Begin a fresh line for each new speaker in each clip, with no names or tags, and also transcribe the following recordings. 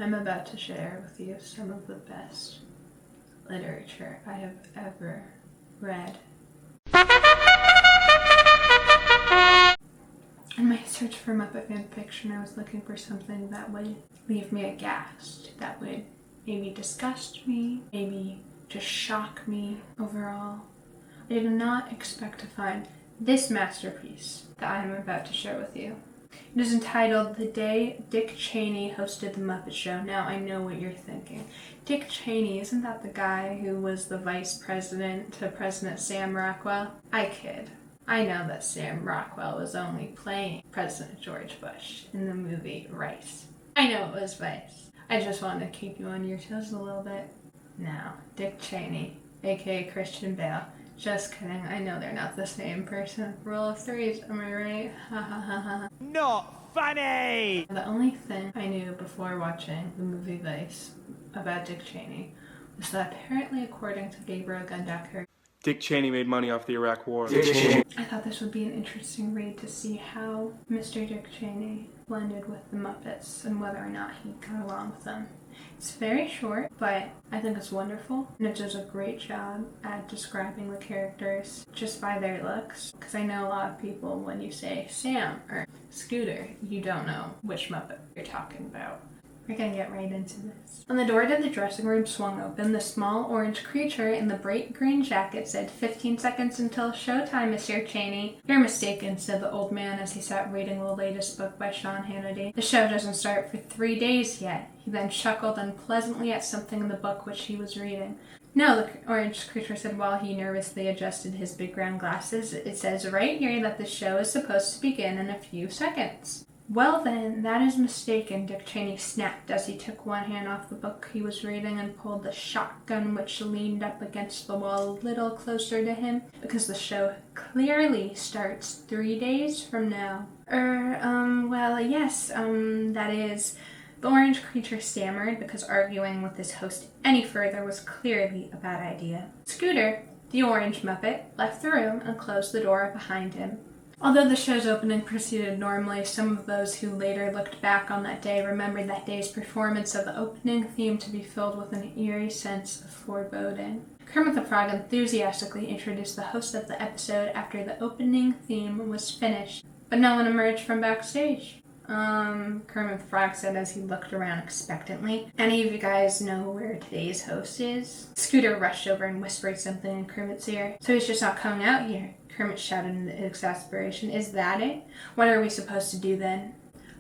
I'm about to share with you some of the best literature I have ever read. In my search for Muppet fan fiction, I was looking for something that would leave me aghast, that would maybe disgust me, maybe just shock me overall. I did not expect to find this masterpiece that I am about to share with you. It is entitled The Day Dick Cheney Hosted the Muppet Show. Now, I know what you're thinking. Dick Cheney, isn't that the guy who was the vice president to President Sam Rockwell? I kid. I know that Sam Rockwell was only playing President George Bush in the movie Rice. I know it was Vice. I just wanted to keep you on your toes a little bit. Now, Dick Cheney, aka Christian Bale. Just kidding, I know they're not the same person. Rule of threes, am I right? Ha ha ha ha.
Not funny!
The only thing I knew before watching the movie Vice about Dick Cheney was that apparently, according to Gabriel Gundecker,
Dick Cheney made money off the Iraq War.
I thought this would be an interesting read to see how Mr. Dick Cheney blended with the Muppets and whether or not he got along with them. It's very short, but I think it's wonderful, and it does a great job at describing the characters just by their looks. Because I know a lot of people, when you say Sam or Scooter, you don't know which Muppet you're talking about. We're gonna get right into this. When the door to the dressing room swung open, the small orange creature in the bright green jacket said, 15 seconds until showtime, Monsieur Cheney. You're mistaken, said the old man as he sat reading the latest book by Sean Hannity. The show doesn't start for 3 days yet. He then chuckled unpleasantly at something in the book which he was reading. No, the orange creature said while he nervously adjusted his big round glasses. It says right here that the show is supposed to begin in a few seconds. Well then, that is mistaken, Dick Cheney snapped as he took one hand off the book he was reading and pulled the shotgun which leaned up against the wall a little closer to him, because the show clearly starts 3 days from now. Yes, that is... The orange creature stammered because arguing with his host any further was clearly a bad idea. Scooter, the orange Muppet, left the room and closed the door behind him. Although the show's opening proceeded normally, some of those who later looked back on that day remembered that day's performance of the opening theme to be filled with an eerie sense of foreboding. Kermit the Frog enthusiastically introduced the host of the episode after the opening theme was finished, but no one emerged from backstage. Kermit the Frog said as he looked around expectantly. Any of you guys know where today's host is? Scooter rushed over and whispered something in Kermit's ear. So he's just not coming out here, Kermit shouted in exasperation. Is that it? What are we supposed to do then?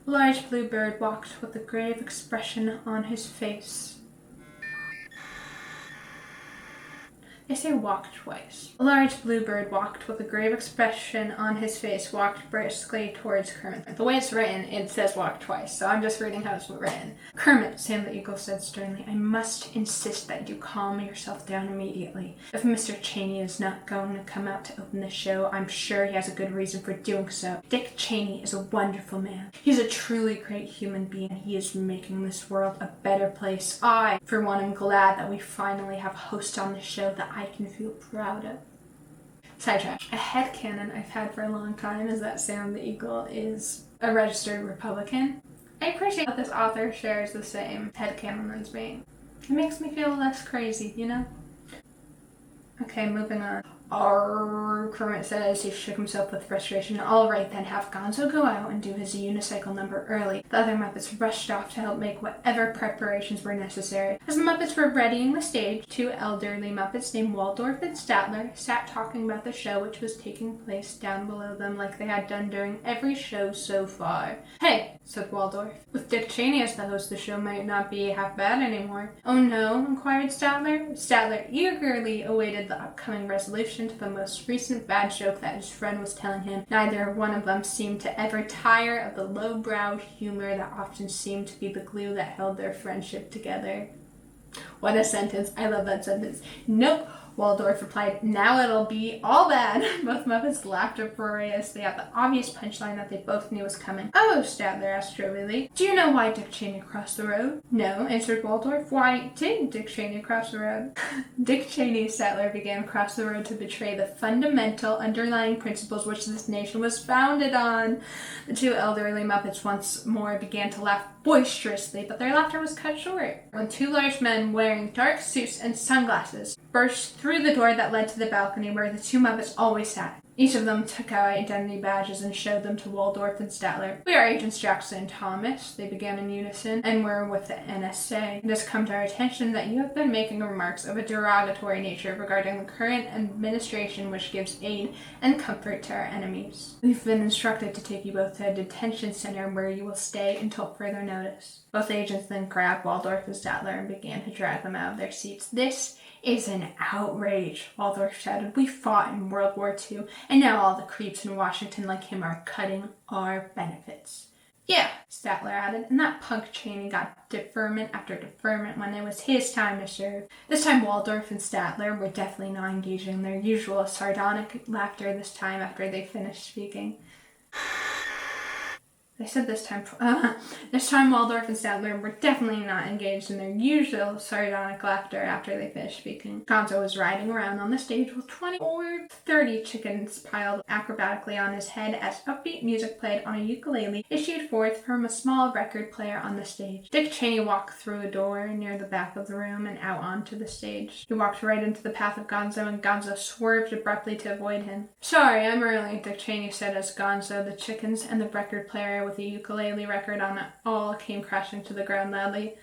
A large blue bird walked with a grave expression on his face. I say walked twice. A large bluebird walked with a grave expression on his face, walked briskly towards Kermit. The way it's written, it says walk twice, so I'm just reading how it's written. Kermit, Sam the Eagle said sternly, I must insist that you calm yourself down immediately. If Mr. Cheney is not going to come out to open the show, I'm sure he has a good reason for doing so. Dick Cheney is a wonderful man. He's a truly great human being, and he is making this world a better place. I, for one, am glad that we finally have a host on the show that I can feel proud of. Sidetrack. A headcanon I've had for a long time is that Sam the Eagle is a registered Republican. I appreciate that this author shares the same headcanon as me. It makes me feel less crazy, you know? Okay, moving on. Arrgh, Kermit said as he shook himself with frustration. All right then, have Gonzo go out and do his unicycle number early. The other Muppets rushed off to help make whatever preparations were necessary. As the Muppets were readying the stage, 2 elderly Muppets named Waldorf and Statler sat talking about the show which was taking place down below them like they had done during every show so far. Hey, said Waldorf. With Dick Cheney as the host, the show might not be half bad anymore. Oh no? Inquired Statler. Statler eagerly awaited the upcoming resolution to the most recent bad joke that his friend was telling him. Neither one of them seemed to ever tire of the lowbrow humor that often seemed to be the glue that held their friendship together. What a sentence. I love that sentence. Nope. Waldorf replied, now it'll be all bad. Both Muppets laughed uproariously at the obvious punchline that they both knew was coming. Oh, Statler asked jovially, do you know why Dick Cheney crossed the road? No, answered Waldorf. Why did Dick Cheney cross the road? Dick Cheney, Statler began, crossed the road to betray the fundamental underlying principles which this nation was founded on. The two elderly Muppets once more began to laugh boisterously, but their laughter was cut short when two large men wearing dark suits and sunglasses burst through the door that led to the balcony where the two Muppets always sat. Each of them took out identity badges and showed them to Waldorf and Statler. We are Agents Jackson and Thomas, they began in unison, and we're with the NSA. It has come to our attention that you have been making remarks of a derogatory nature regarding the current administration which gives aid and comfort to our enemies. We've been instructed to take you both to a detention center where you will stay until further notice. Both agents then grabbed Waldorf and Statler and began to drag them out of their seats. This is an outrage, Waldorf shouted. We fought in World War II, and now all the creeps in Washington like him are cutting our benefits. Yeah, Statler added, and that punk Cheney got deferment after deferment when it was his time to serve. This time Waldorf and Statler were definitely not engaging in their usual sardonic laughter this time after they finished speaking. They said this time Waldorf and Statler were definitely not engaged in their usual sardonic laughter after they finished speaking. Gonzo was riding around on the stage with 20 or 30 chickens piled acrobatically on his head as upbeat music played on a ukulele issued forth from a small record player on the stage. Dick Cheney walked through a door near the back of the room and out onto the stage. He walked right into the path of Gonzo, and Gonzo swerved abruptly to avoid him. Sorry, I'm early, Dick Cheney said as Gonzo, the chickens, and the record player with the ukulele record on it all came crashing to the ground loudly.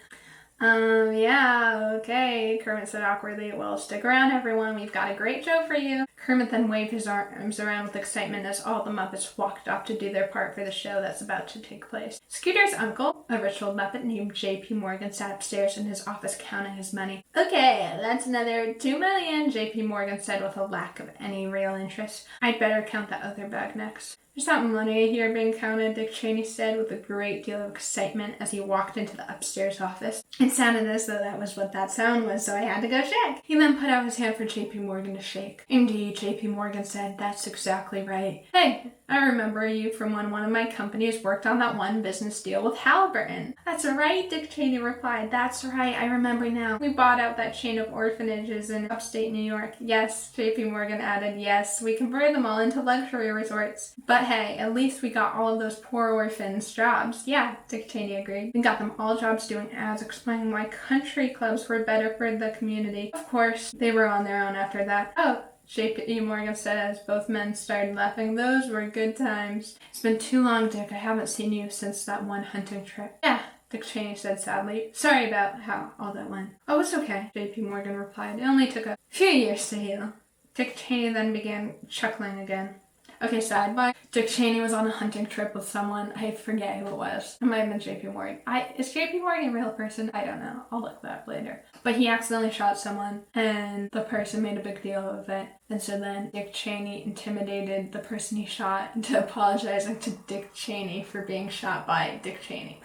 Yeah, okay, Kermit said awkwardly. Well, stick around, everyone. We've got a great show for you. Kermit then waved his arms around with excitement as all the Muppets walked off to do their part for the show that's about to take place. Scooter's uncle, a rich old Muppet named J.P. Morgan, sat upstairs in his office counting his money. Okay, that's another $2 million, J.P. Morgan said with a lack of any real interest. I'd better count that other bag next. There's not money here being counted, Dick Cheney said with a great deal of excitement as he walked into the upstairs office. It sounded as though that was what that sound was, so I had to go check. He then put out his hand for J.P. Morgan to shake. Indeed, J.P. Morgan said, that's exactly right. Hey, I remember you from when one of my companies worked on that one business deal with Halliburton. That's right, Dick Cheney replied. That's right, I remember now. We bought out that chain of orphanages in upstate New York. Yes, J.P. Morgan added, yes, we converted them all into luxury resorts. But hey, at least we got all of those poor orphans jobs. Yeah, Dick Cheney agreed. We got them all jobs doing ads explaining why country clubs were better for the community. Of course, they were on their own after that. Oh, J.P. Morgan said as both men started laughing. Those were good times. It's been too long, Dick. I haven't seen you since that one hunting trip. Yeah, Dick Cheney said sadly. Sorry about how all that went. Oh, it's okay, J.P. Morgan replied. It only took a few years to heal. Dick Cheney then began chuckling again. Okay, sidebar. Dick Cheney was on a hunting trip with someone. I forget who it was. It might have been J.P. Morgan. Is J.P. Morgan a real person? I don't know. I'll look that up later. But he accidentally shot someone, and the person made a big deal of it. And so then Dick Cheney intimidated the person he shot into apologizing to Dick Cheney for being shot by Dick Cheney.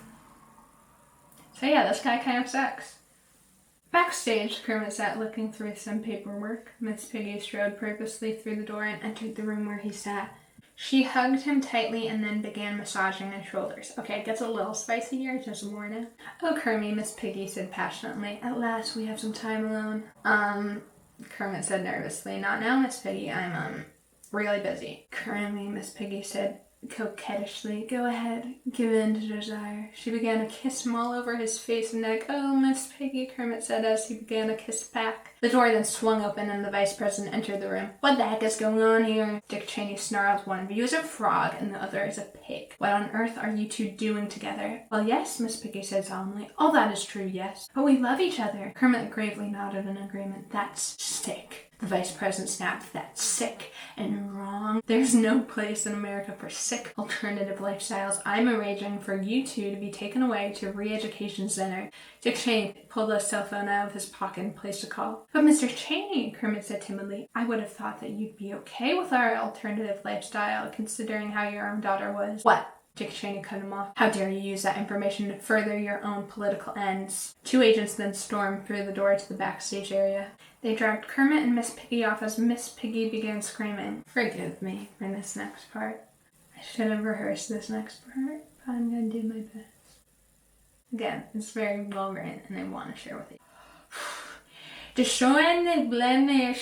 So yeah, this guy kind of sucks. Backstage, Kermit sat looking through some paperwork. Miss Piggy strode purposely through the door and entered the room where he sat. She hugged him tightly and then began massaging his shoulders. Okay, it gets a little spicy here, just more now. Oh, Kermit, Miss Piggy said passionately. At last, we have some time alone. Kermit said nervously. Not now, Miss Piggy. I'm, really busy. Kermit, Miss Piggy said coquettishly. Go ahead, give in to desire. She began to kiss him all over his face and neck. Oh, Miss Piggy, Kermit said as he began to kiss back. The door then swung open and the vice president entered the room. What the heck is going on here? Dick Cheney snarled. One of you is a frog and the other is a pig. What on earth are you two doing together? Well, yes, Miss Piggy said solemnly. All that is true, yes. But we love each other. Kermit gravely nodded in agreement. That's sick. The vice president snapped. That's sick and wrong. There's no place in America for sick alternative lifestyles. I'm arranging for you two to be taken away to a re-education center. Dick Cheney pulled a cell phone out of his pocket and placed a call. But Mr. Cheney, Kermit said timidly, I would have thought that you'd be okay with our alternative lifestyle, considering how your own daughter was. What? Dick Cheney cut him off. How dare you use that information to further your own political ends? Two agents then stormed through the door to the backstage area. They dragged Kermit and Miss Piggy off as Miss Piggy began screaming. Forgive me for this next part. I should have rehearsed this next part, but I'm going to do my best. Again, it's very well written and I want to share with you. The schöne Blende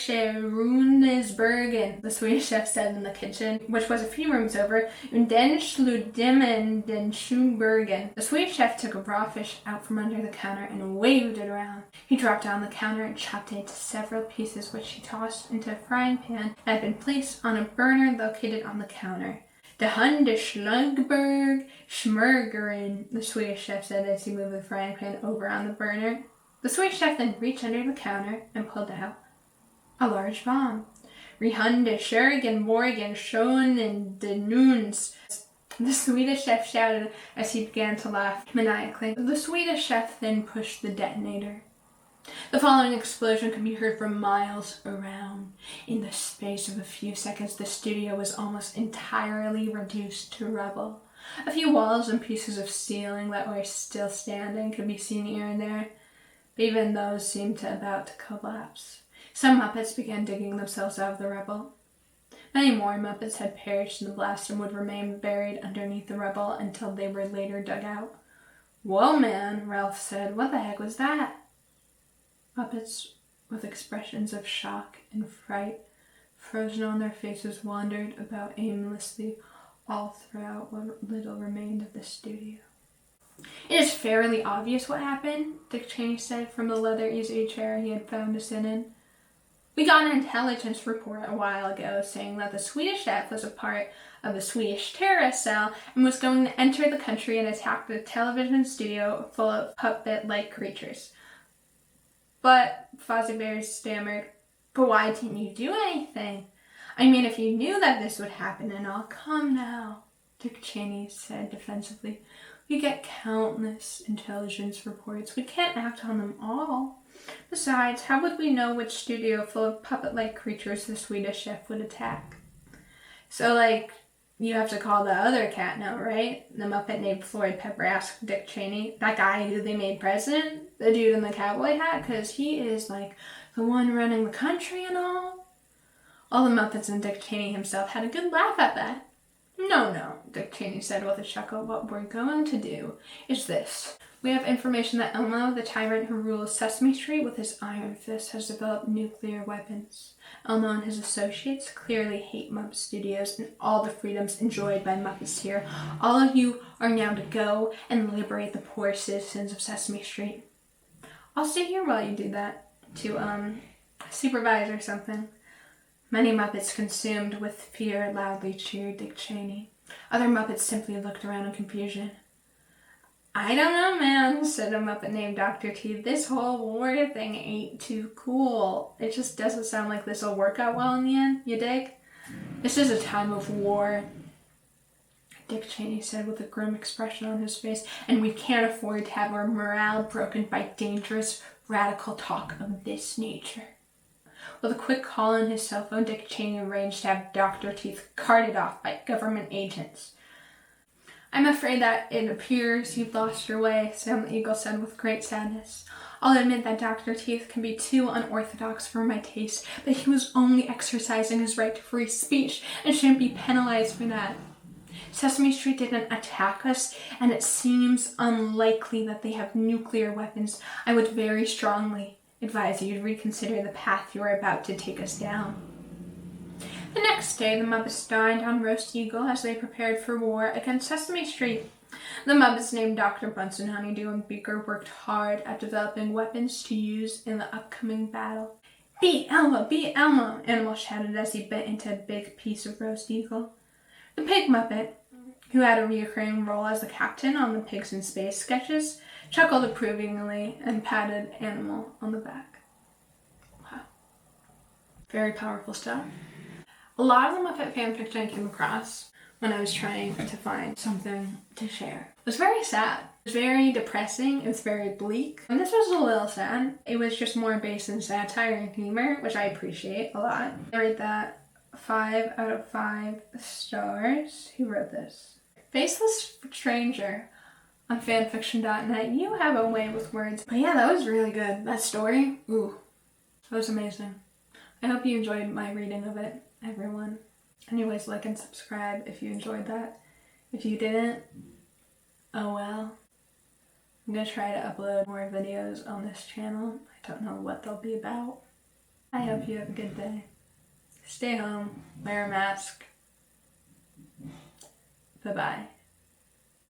Bergen, the Swedish chef said in the kitchen, which was a few rooms over, und den Schludimmen den Schubergen. The Swedish chef took a raw fish out from under the counter and waved it around. He dropped down the counter and chopped it into several pieces, which he tossed into a frying pan that had been placed on a burner located on the counter. The Hunde Schlugberg Schmurgerin, the Swedish chef said as he moved the frying pan over on the burner. The Swedish chef then reached under the counter and pulled out a large bomb. Rehunde Schergen Morgen Schonen de Nuns. The Swedish chef shouted as he began to laugh maniacally. The Swedish chef then pushed the detonator. The following explosion could be heard for miles around. In the space of a few seconds, the studio was almost entirely reduced to rubble. A few walls and pieces of ceiling that were still standing could be seen here and there. Even those seemed about to collapse. Some Muppets began digging themselves out of the rubble. Many more Muppets had perished in the blast and would remain buried underneath the rubble until they were later dug out. "Whoa, man," Ralph said. "What the heck was that?" Muppets with expressions of shock and fright frozen on their faces wandered about aimlessly all throughout what little remained of the studio. "It is fairly obvious what happened," Dick Cheney said from the leather easy chair he had found to sit in. "We got an intelligence report a while ago saying that the Swedish chef was a part of the Swedish terrorist cell and was going to enter the country and attack the television studio full of puppet-like creatures." "But," Fozzie Bear stammered, "but why didn't you do anything? I mean, if you knew that this would happen and all." "Come now," Dick Cheney said defensively. "We get countless intelligence reports. We can't act on them all. Besides, how would we know which studio full of puppet-like creatures the Swedish chef would attack?" "So, you have to call the other cat now, right?" the Muppet named Floyd Pepper asked Dick Cheney. "That guy who they made president? The dude in the cowboy hat? 'Cause he is, the one running the country and all." All the Muppets and Dick Cheney himself had a good laugh at that. No, Dick Cheney said with a chuckle. "What we're going to do is this. We have information that Elmo, the tyrant who rules Sesame Street with his iron fist, has developed nuclear weapons. Elmo and his associates clearly hate Muppet Studios and all the freedoms enjoyed by Muppets here. All of you are now to go and liberate the poor citizens of Sesame Street." "I'll stay here while you do that, to supervise or something." Many Muppets, consumed with fear, loudly cheered Dick Cheney. Other Muppets simply looked around in confusion. "I don't know, man," said a Muppet named Dr. T. "This whole war thing ain't too cool. It just doesn't sound like this'll work out well in the end, you dig? This is a time of war," Dick Cheney said with a grim expression on his face, "and we can't afford to have our morale broken by dangerous, radical talk of this nature." With a quick call on his cell phone, Dick Cheney arranged to have Dr. Teeth carted off by government agents. "I'm afraid that it appears you've lost your way," Sam the Eagle said with great sadness. "I'll admit that Dr. Teeth can be too unorthodox for my taste, but he was only exercising his right to free speech and shouldn't be penalized for that. Sesame Street didn't attack us, and it seems unlikely that they have nuclear weapons. I would very strongly advise you to reconsider the path you are about to take us down." The next day, the Muppets dined on roast eagle as they prepared for war against Sesame Street. The Muppets named Dr. Bunsen, Honeydew, and Beaker worked hard at developing weapons to use in the upcoming battle. "Beat Elmo! Beat Elmo!" Animal shouted as he bit into a big piece of roast eagle. The Pig Muppet, who had a recurring role as the captain on the Pigs in Space sketches, chuckled approvingly and patted Animal on the back. Wow. Very powerful stuff. A lot of the Muppet fanfiction I came across when I was trying to find something to share was very sad. It was very depressing. It was very bleak. And this was a little sad. It was just more based in satire and humor, which I appreciate a lot. I rate that 5 out of 5 stars. Who wrote this? Faceless Stranger on fanfiction.net. You have a way with words. But yeah, that was really good. That story, ooh, that was amazing. I hope you enjoyed my reading of it, everyone. Anyways, like and subscribe if you enjoyed that. If you didn't, oh well. I'm gonna try to upload more videos on this channel. I don't know what they'll be about. I hope you have a good day. Stay home, wear a mask. Bye-bye.